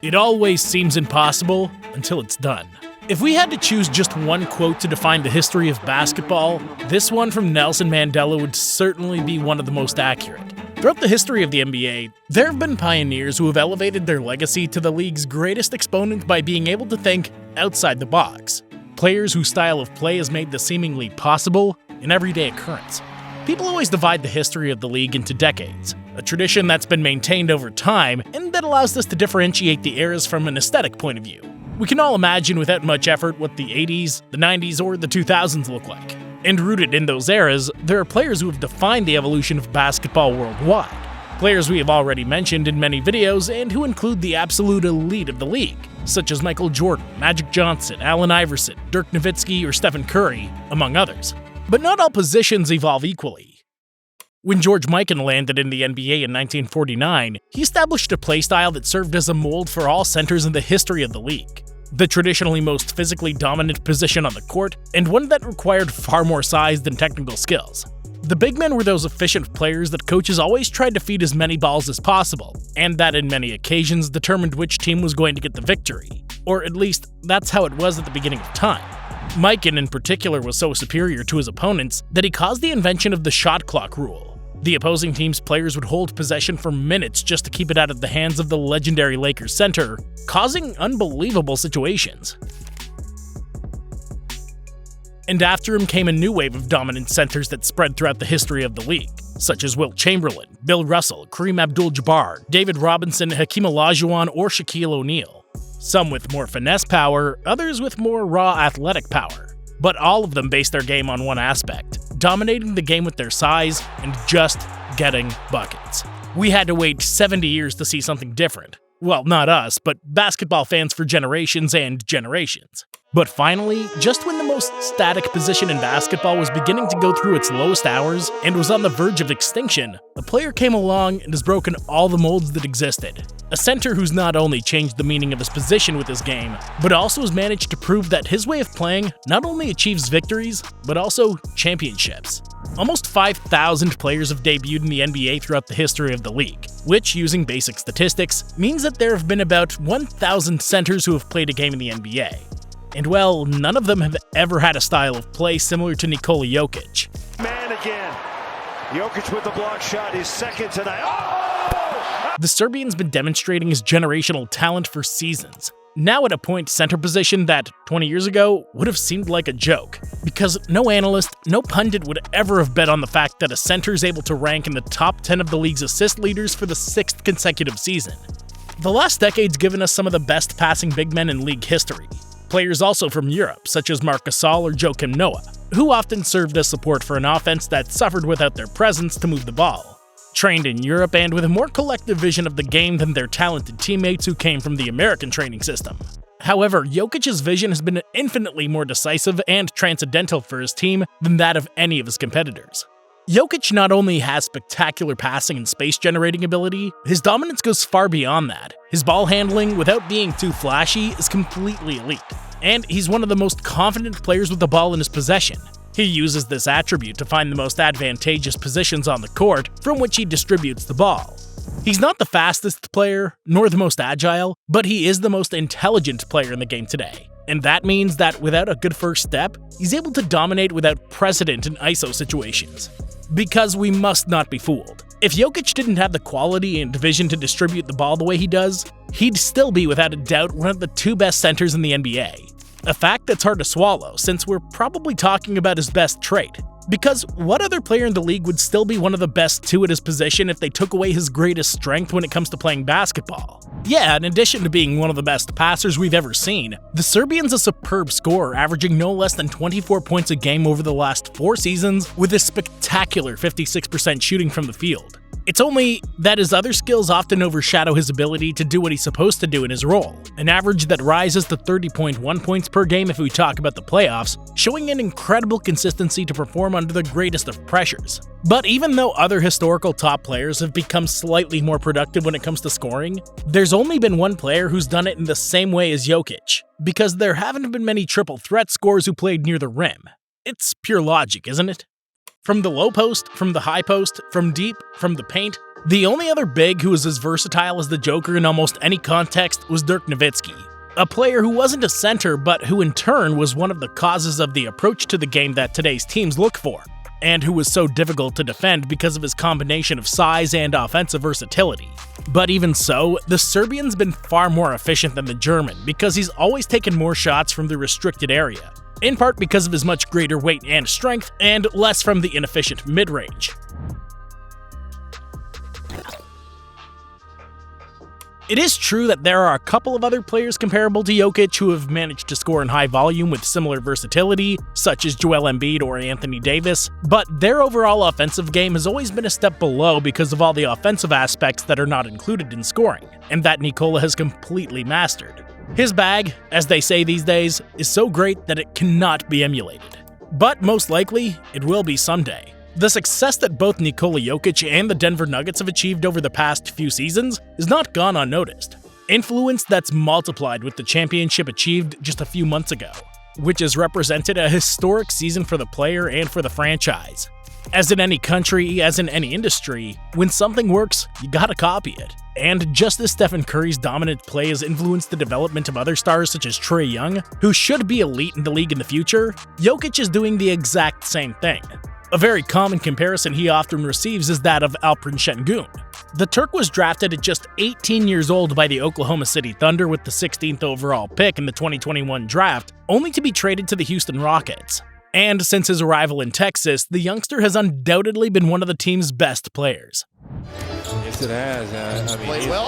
It always seems impossible until it's done. If we had to choose just one quote to define the history of basketball, this one from Nelson Mandela would certainly be one of the most accurate. Throughout the history of the NBA, there have been pioneers who have elevated their legacy to the league's greatest exponent by being able to think outside the box. Players whose style of play has made the seemingly possible an everyday occurrence. People always divide the history of the league into decades, a tradition that's been maintained over time and that allows us to differentiate the eras from an aesthetic point of view. We can all imagine without much effort what the 80s, the 90s, or the 2000s look like. And rooted in those eras, there are players who have defined the evolution of basketball worldwide. Players we have already mentioned in many videos and who include the absolute elite of the league, such as Michael Jordan, Magic Johnson, Allen Iverson, Dirk Nowitzki, or Stephen Curry, among others. But not all positions evolve equally. When George Mikan landed in the NBA in 1949, he established a playstyle that served as a mold for all centers in the history of the league. The traditionally most physically dominant position on the court, and one that required far more size than technical skills. The big men were those efficient players that coaches always tried to feed as many balls as possible, and that in many occasions determined which team was going to get the victory. Or at least, that's how it was at the beginning of time. Mikan in particular was so superior to his opponents that he caused the invention of the shot clock rule. The opposing team's players would hold possession for minutes just to keep it out of the hands of the legendary Lakers center, causing unbelievable situations. And after him came a new wave of dominant centers that spread throughout the history of the league, such as Wilt Chamberlain, Bill Russell, Kareem Abdul-Jabbar, David Robinson, Hakeem Olajuwon, or Shaquille O'Neal. Some with more finesse power, others with more raw athletic power. But all of them based their game on one aspect, dominating the game with their size and just getting buckets. We had to wait 70 years to see something different. Well, not us, but basketball fans for generations and generations. But finally, just when the most static position in basketball was beginning to go through its lowest hours and was on the verge of extinction, a player came along and has broken all the molds that existed. A center who's not only changed the meaning of his position with his game, but also has managed to prove that his way of playing not only achieves victories, but also championships. Almost 5,000 players have debuted in the NBA throughout the history of the league, which, using basic statistics, means that there have been about 1,000 centers who have played a game in the NBA. And well, none of them have ever had a style of play similar to Nikola Jokic. Man again. Jokic with the block shot, his second tonight. Oh! The Serbian's been demonstrating his generational talent for seasons, now at a point center position that, 20 years ago, would have seemed like a joke. Because no analyst, no pundit would ever have bet on the fact that a center is able to rank in the top 10 of the league's assist leaders for the 6th consecutive season. The last decade's given us some of the best passing big men in league history. Players also from Europe, such as Marc Gasol or Joakim Noah, who often served as support for an offense that suffered without their presence to move the ball. Trained in Europe and with a more collective vision of the game than their talented teammates who came from the American training system. However, Jokic's vision has been infinitely more decisive and transcendental for his team than that of any of his competitors. Jokic not only has spectacular passing and space-generating ability, his dominance goes far beyond that. His ball handling, without being too flashy, is completely elite. And he's one of the most confident players with the ball in his possession. He uses this attribute to find the most advantageous positions on the court from which he distributes the ball. He's not the fastest player, nor the most agile, but he is the most intelligent player in the game today. And that means that without a good first step, he's able to dominate without precedent in ISO situations. Because we must not be fooled. If Jokic didn't have the quality and vision to distribute the ball the way he does, he'd still be without a doubt one of the 2 best centers in the NBA. A fact that's hard to swallow, since we're probably talking about his best trait. Because what other player in the league would still be one of the best 2 at his position if they took away his greatest strength when it comes to playing basketball? Yeah, in addition to being one of the best passers we've ever seen, the Serbian's a superb scorer, averaging no less than 24 points a game over the last 4 seasons with a spectacular 56% shooting from the field. It's only that his other skills often overshadow his ability to do what he's supposed to do in his role, an average that rises to 30.1 points per game if we talk about the playoffs, showing an incredible consistency to perform under the greatest of pressures. But even though other historical top players have become slightly more productive when it comes to scoring, there's only been one player who's done it in the same way as Jokic, because there haven't been many triple threat scorers who played near the rim. It's pure logic, isn't it? From the low post, from the high post, from deep, from the paint, The only other big who was as versatile as the Joker in almost any context was Dirk Nowitzki, a player who wasn't a center but who in turn was one of the causes of the approach to the game that today's teams look for, and who was so difficult to defend because of his combination of size and offensive versatility. But even so, the Serbian's been far more efficient than the German because he's always taken more shots from the restricted area, in part because of his much greater weight and strength, and less from the inefficient mid-range. It is true that there are a couple of other players comparable to Jokic who have managed to score in high volume with similar versatility, such as Joel Embiid or Anthony Davis, but their overall offensive game has always been a step below because of all the offensive aspects that are not included in scoring, and that Nikola has completely mastered. His bag, as they say these days, is so great that it cannot be emulated. But most likely, it will be someday. The success that both Nikola Jokic and the Denver Nuggets have achieved over the past few seasons is not gone unnoticed. Influence that's multiplied with the championship achieved just a few months ago, which has represented a historic season for the player and for the franchise. As in any country, as in any industry, when something works, you gotta copy it. And just as Stephen Curry's dominant play has influenced the development of other stars such as Trae Young, who should be elite in the league in the future, Jokic is doing the exact same thing. A very common comparison he often receives is that of Alperen Şengün. The Turk was drafted at just 18 years old by the Oklahoma City Thunder with the 16th overall pick in the 2021 draft, only to be traded to the Houston Rockets. And since his arrival in Texas, the youngster has undoubtedly been one of the team's best players. Yes, it has. Played well.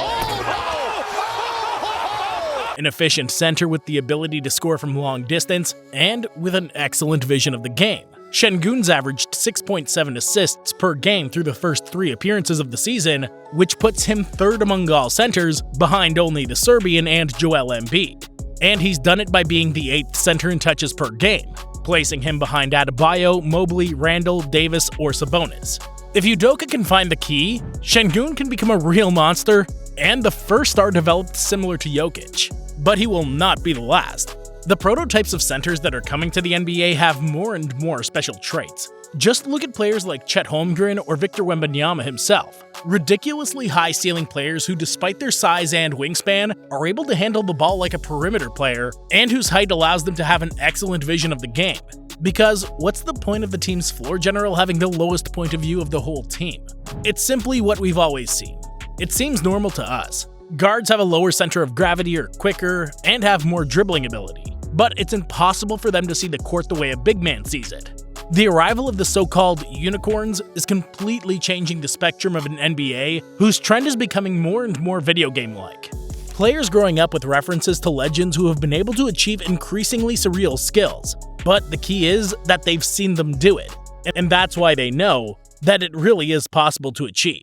An efficient center with the ability to score from long distance, and with an excellent vision of the game. Şengün's averaged 6.7 assists per game through the first 3 appearances of the season, which puts him third among all centers, behind only the Serbian and Joel Embiid. And he's done it by being the 8th center in touches per game, placing him behind Adebayo, Mobley, Randall, Davis, or Sabonis. If Udoka can find the key, Şengün can become a real monster, and the first star developed similar to Jokic. But he will not be the last. The prototypes of centers that are coming to the NBA have more and more special traits. Just look at players like Chet Holmgren or Victor Wembanyama himself. Ridiculously high-ceiling players who, despite their size and wingspan, are able to handle the ball like a perimeter player, and whose height allows them to have an excellent vision of the game. Because what's the point of the team's floor general having the lowest point of view of the whole team? It's simply what we've always seen. It seems normal to us. Guards have a lower center of gravity, are quicker, and have more dribbling ability. But it's impossible for them to see the court the way a big man sees it. The arrival of the so-called unicorns is completely changing the spectrum of an NBA whose trend is becoming more and more video game-like. Players growing up with references to legends who have been able to achieve increasingly surreal skills, but the key is that they've seen them do it, and that's why they know that it really is possible to achieve.